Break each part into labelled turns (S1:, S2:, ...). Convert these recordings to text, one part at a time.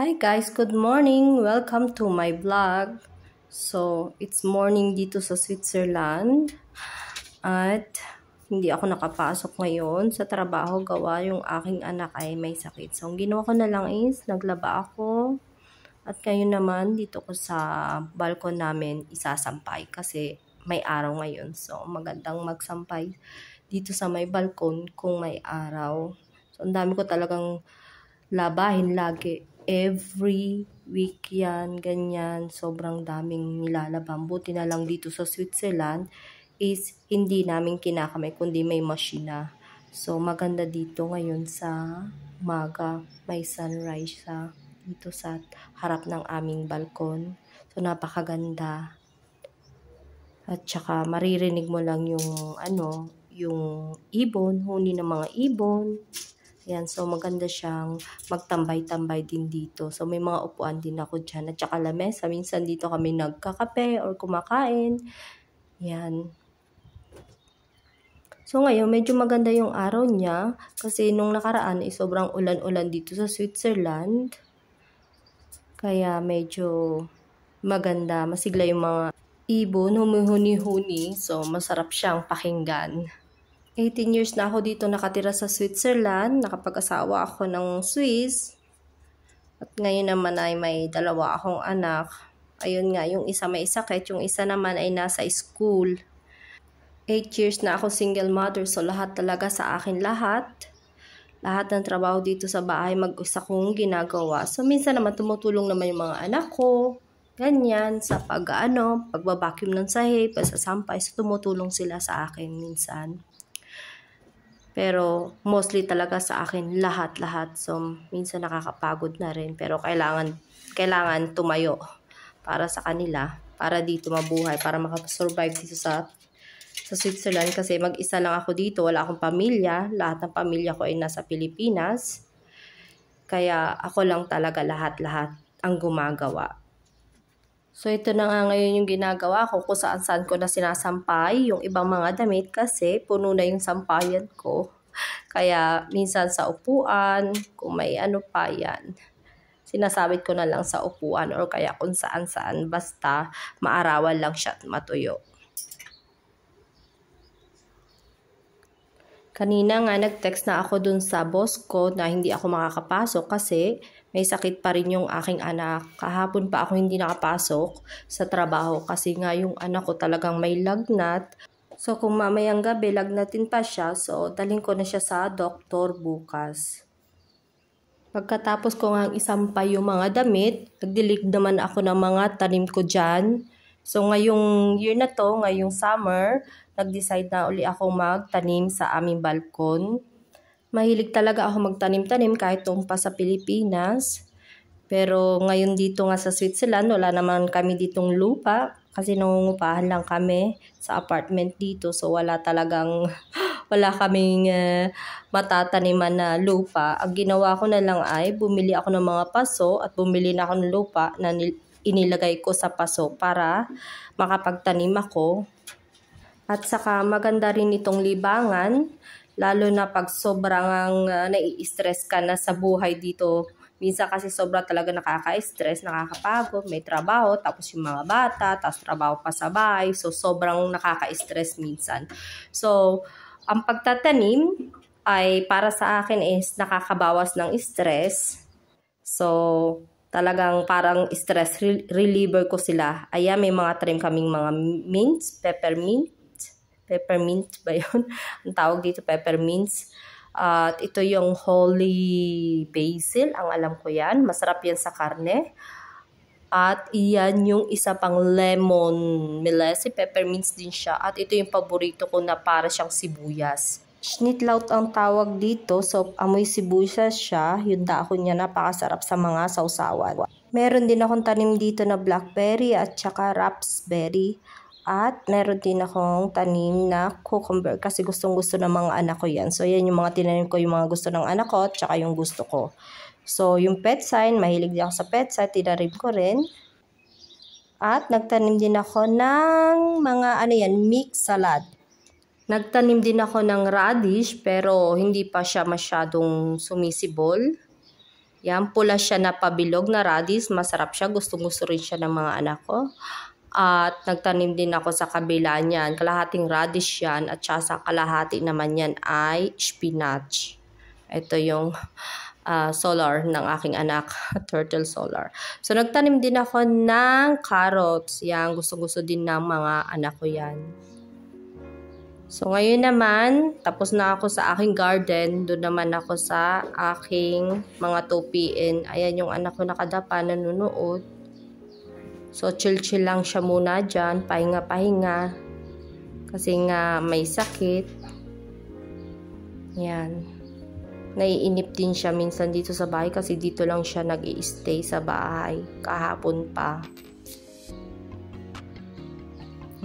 S1: Hi guys, good morning. Welcome to my vlog. So, it's morning dito sa Switzerland at hindi ako nakapasok ngayon sa trabaho gawa yung aking anak ay may sakit. So, ang ginawa ko na lang is naglaba ako at ngayon naman dito ko sa balkon namin isasampay kasi may araw ngayon. So, magandang magsampay dito sa may balkon kung may araw. So, ang dami ko talagang labahin lagi. Every week yan, ganyan. Sobrang daming nilalaban. Buti na lang dito sa Switzerland is hindi namin kinakamay kundi may masina. So, maganda dito ngayon sa umaga. May sunrise dito sa harap ng aming balkon. So, napakaganda. At saka maririnig mo lang yung yung ibon, huni ng mga ibon. Ayan, so maganda siyang magtambay-tambay din dito. So may mga upuan din ako dyan. At saka lamesa, minsan dito kami nagkakape or kumakain. Ayan. So ngayon, medyo maganda yung araw niya. Kasi nung nakaraan, sobrang ulan-ulan dito sa Switzerland. Kaya medyo maganda. Masigla yung mga ibon, humihuni-huni. So masarap siyang pakinggan. 18 years na ako dito nakatira sa Switzerland. Nakapag-asawa ako ng Swiss. At ngayon naman ay may dalawa akong anak. Ayun nga, yung isa may sakit, yung isa naman ay nasa school. 8 years na ako single mother, so lahat talaga sa akin lahat. Lahat ng trabaho dito sa bahay mag-isa kong ginagawa. So minsan naman tumutulong naman yung mga anak ko. Ganyan, sa pagbabacuum ng sahig, pagsasampay. So tumutulong sila sa akin minsan. Pero mostly talaga sa akin lahat-lahat. So minsan nakakapagod na rin pero kailangan tumayo para sa kanila, para dito mabuhay, para makasurvive dito sa Switzerland kasi mag-isa lang ako dito, wala akong pamilya. Lahat ng pamilya ko ay nasa Pilipinas. Kaya ako lang talaga lahat-lahat ang gumagawa. So, ito na nga ngayon yung ginagawa ko kung saan-saan ko na sinasampay yung ibang mga damit kasi puno na yung sampayan ko. Kaya, minsan sa upuan, kung may pa yan, sinasabit ko na lang sa upuan or kaya kung saan-saan, basta maarawan lang siya at matuyo. Kanina nga nag-text na ako dun sa boss ko na hindi ako makakapasok kasi may sakit pa rin yung aking anak. Kahapon pa ako hindi nakapasok sa trabaho kasi nga yung anak ko talagang may lagnat. So kung mamayang gabi lagnatin pa siya, so dalhin ko na siya sa doktor bukas. Pagkatapos ko nga isampay yung mga damit, nagdilig naman ako ng mga tanim ko dyan. So ngayong year na to, ngayong summer, nag-decide na uli ako magtanim sa aming balkon. Mahilig talaga ako magtanim-tanim kahit doon pa sa Pilipinas. Pero ngayon dito nga sa Switzerland, wala naman kami ditong lupa. Kasi nangungupahan lang kami sa apartment dito. So wala kaming matataniman na lupa. Ang ginawa ko na lang ay bumili ako ng mga paso at bumili na ako ng lupa na inilagay ko sa paso para makapagtanim ako. At saka maganda rin itong libangan, lalo na pag sobrang nai-stress ka na sa buhay dito. Minsan kasi sobra talaga nakaka-stress, nakakapagod, may trabaho, tapos yung mga bata, tapos trabaho pa sa bahay. So sobrang nakaka-stress minsan. So ang pagtatanim ay para sa akin is nakakabawas ng stress. So talagang parang stress reliever ko sila. Ayan, may mga trim kaming mga mints, peppermint ba yun? Ang tawag dito, peppermints. At ito yung holy basil, ang alam ko yan. Masarap yan sa karne. At iyan yung isa pang lemon melesi, peppermints din siya. At ito yung paborito ko na para siyang sibuyas. Schnitlaut ang tawag dito. So, amoy sibuyas siya. Yung dahon niya napakasarap sa mga sausawan. Meron din akong tanim dito na blackberry at saka raspberry. At meron din akong tanim na cucumber kasi gustong-gusto ng mga anak ko yan. So, yan yung mga tinanim ko, yung mga gusto ng anak ko at saka yung gusto ko. So, yung pet sign, mahilig din ako sa pet sign, tinarim ko rin. At nagtanim din ako ng mga mixed salad. Nagtanim din ako ng radish pero hindi pa siya masyadong sumisibol. Yan, pula siya na pabilog na radish. Masarap siya. Gustong-gusto rin siya ng mga anak ko. At nagtanim din ako sa kabila niyan. Kalahating radish yan. At saka sa kalahati naman yan ay spinach. Ito yung solar ng aking anak. Turtle solar. So, nagtanim din ako ng carrots. Yan, gustong-gusto din ng mga anak ko yan. So, ngayon naman, tapos na ako sa aking garden. Doon naman ako sa aking mga tupiin. Ayan yung anak ko nakadapa, nanonood. So, chill-chill lang siya muna dyan. Pahinga-pahinga. Kasi nga may sakit. Ayan. Naiinip din siya minsan dito sa bahay kasi dito lang siya nag-i-stay sa bahay. Kahapon pa.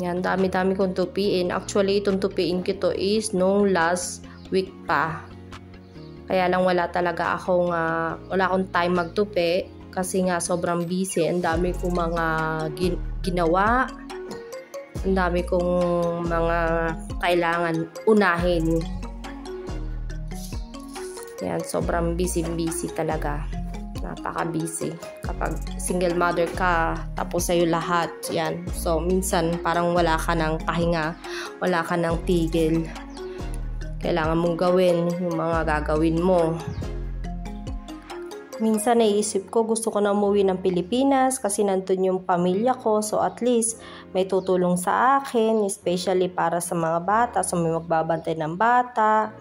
S1: Yan, dami-dami kong tupiin. Actually, itong tupiin ko to is nung last week pa. Kaya lang wala akong time magtupi kasi nga sobrang busy. Ang dami kong mga ginawa. Ang dami kong mga kailangan unahin. Yan, sobrang busy talaga. Napaka-busy. Kapag single mother ka, tapos sa'yo lahat. Yan. So, minsan parang wala ka ng pahinga. Wala ka ng tigil. Kailangan mong gawin yung mga gagawin mo. Minsan naisip ko, gusto ko na umuwi ng Pilipinas kasi nandun yung pamilya ko. So, at least may tutulong sa akin, especially para sa mga bata. So, may magbabantay ng bata.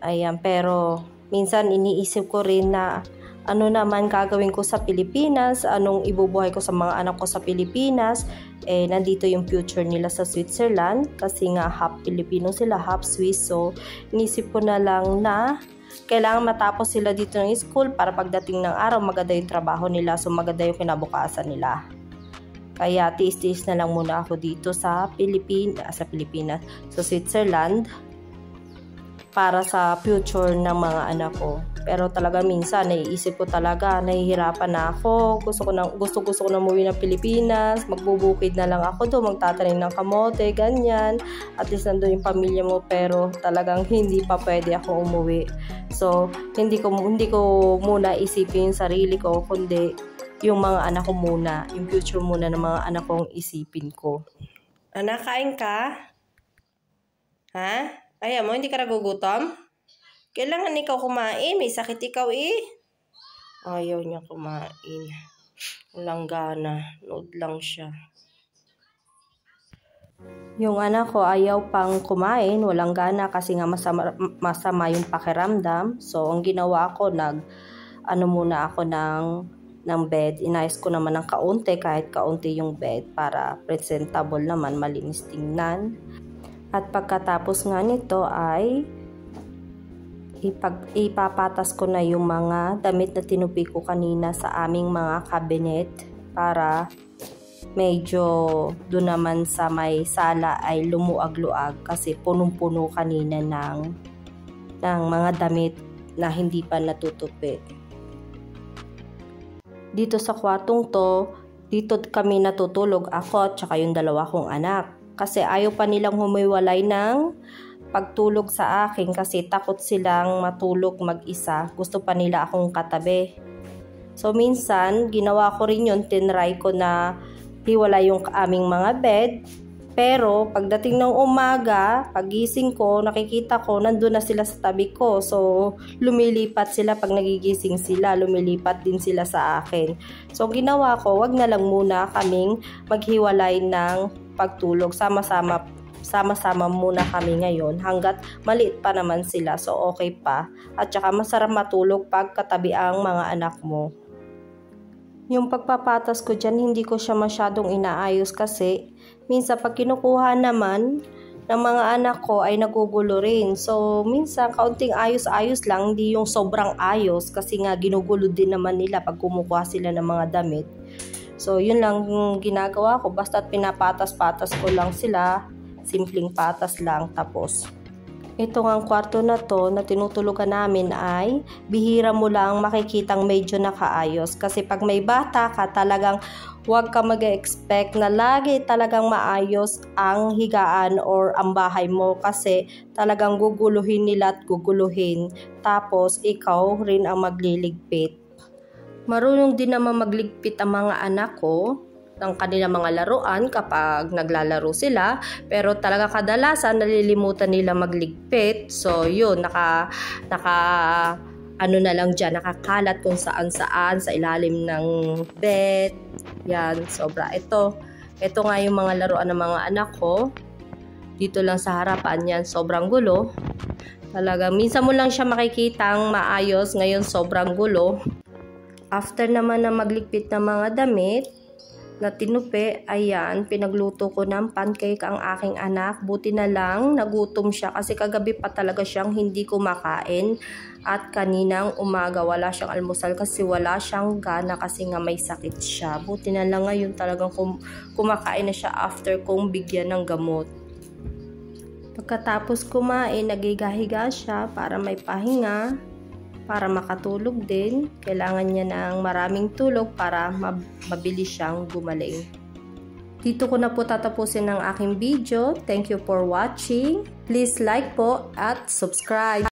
S1: Ayan, pero minsan iniisip ko rin na ano naman gagawin ko sa Pilipinas, anong ibubuhay ko sa mga anak ko sa Pilipinas. Nandito yung future nila sa Switzerland kasi nga half Filipino sila, half Swiss. So, inisip ko na lang na kailangan matapos sila dito ng school para pagdating ng araw, maganda yung trabaho nila. So, maganda yung kinabukasan nila. Kaya, tiis-tiis na lang muna ako dito sa Pilipinas, sa Switzerland para sa future ng mga anak ko. Pero talaga minsan naiisip ko talaga, nahihirapan na ako. Gusto ko na umuwi ng Pilipinas, magbubukid na lang ako doon, magtatanim ng kamote, ganyan. At least nandoon yung pamilya mo, pero talagang hindi pa pwede ako umuwi. So, hindi ko muna isipin yung sarili ko, kundi yung mga anak ko muna, yung future muna ng mga anak kong isipin ko. Anak, kain ka? Ha? Ayaw mo, hindi ka nagugutom? Kailangan ikaw kumain. May sakit ikaw eh. Ayaw niya kumain. Walang gana. Nood lang siya. Yung anak ko ayaw pang kumain. Walang gana kasi nga masama yung pakiramdam. So, ang ginawa ko, muna ako ng bed. Inayos ko naman ng kaunti, kahit kaunti yung bed para presentable naman, malinis tingnan. At pagkatapos nga nito ay ipapatas ko na yung mga damit na tinupi ko kanina sa aming mga cabinet para medyo doon naman sa may sala ay lumuag-luag kasi punong-puno kanina ng mga damit na hindi pa natutupi. Dito sa kwartong to, dito kami natutulog, ako at saka yung dalawa kong anak. Kasi ayaw pa nilang humiwalay ng pagtulog sa akin kasi takot silang matulog mag-isa. Gusto pa nila akong katabi. So, minsan, ginawa ko rin yun. Tinry ko na hiwalay yung aming mga bed. Pero, pagdating ng umaga, pagising ko, nakikita ko, nandun na sila sa tabi ko. So, lumilipat sila pag nagigising sila. Lumilipat din sila sa akin. So, ginawa ko, wag na lang muna kaming maghiwalay ng pagtulog. Sama-sama muna kami ngayon hanggat maliit pa naman sila. So, okay pa. At saka masarap matulog pag katabi ang mga anak mo. Yung pagpapatas ko dyan, hindi ko siya masyadong inaayos kasi minsan pag kinukuha naman ng mga anak ko ay nagugulo rin. So, minsan kaunting ayos-ayos lang, hindi yung sobrang ayos kasi nga ginugulo din naman nila pag kumukuha sila ng mga damit. So, yun lang ginagawa ko. Basta't pinapatas-patas ko lang sila. Simpleng patas lang. Tapos, ito nga kwarto na to na tinutulugan namin ay bihira mo lang makikitang medyo nakaayos. Kasi pag may bata ka, talagang huwag ka mag-expect na lagi talagang maayos ang higaan or ang bahay mo. Kasi talagang guguluhin nila at guguluhin. Tapos, ikaw rin ang magliligpit. Marunong din naman magligpit ang mga anak ko ng kanilang mga laruan kapag naglalaro sila, pero talaga kadalasan nalilimutan nila magligpit. So yun, ano na lang dyan, nakakalat kung saan sa ilalim ng bed. Yan, sobra. Ito nga yung mga laruan ng mga anak ko. Dito lang sa harapan yan, sobrang gulo. Talaga, minsan mo lang siya makikitang maayos, ngayon sobrang gulo. After naman na magligpit ng mga damit na tinupi, ayan, pinagluto ko ng pancake ang aking anak. Buti na lang, nagutom siya kasi kagabi pa talaga siyang hindi kumakain. At kaninang umaga, wala siyang almusal kasi wala siyang gana kasi nga may sakit siya. Buti na lang ngayon talagang kumakain na siya after kong bigyan ng gamot. Pagkatapos kumain, nagigahiga siya para may pahinga. Para makatulog din, kailangan niya ng maraming tulog para mabilis siyang gumaling. Dito ko na po tatapusin ang aking video. Thank you for watching. Please like po at subscribe.